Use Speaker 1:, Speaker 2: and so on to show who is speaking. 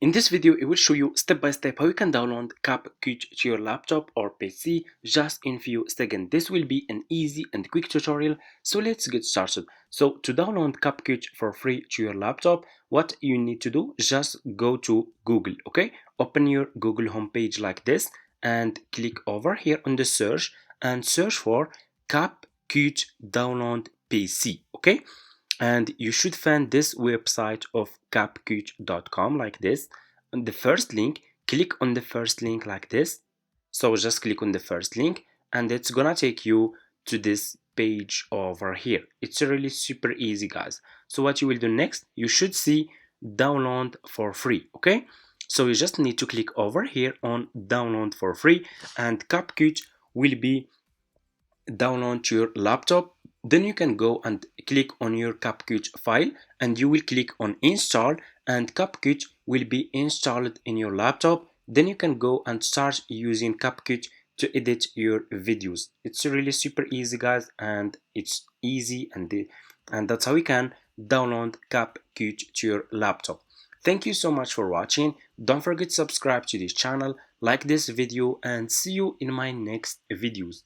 Speaker 1: In this video, it will show you step by step how you can download CapCut to your laptop or PC just in few seconds. This will be an easy and quick tutorial, so let's get started. So to download CapCut for free to your laptop, what you need to do, just go to Google, okay? Open your Google homepage like this and click over here on the search and search for CapCut download PC, okay? And you should find this website of capcut.com like this. On the first link, click on the first link like this. So just click on the first link and it's gonna take you to this page over here. It's really super easy, guys. So what you will do next, you should see download for free, okay? So you just need to click over here on download for free and CapCut will be download to your laptop. Then you can go and click on your CapCut file and you will click on install and CapCut will be installed in your laptop. Then you can go and start using CapCut to edit your videos. It's really super easy, guys, and it's easy, and that's how you can download CapCut to your laptop. Thank you so much for watching. Don't forget to subscribe to this channel, like this video, and see you in my next videos.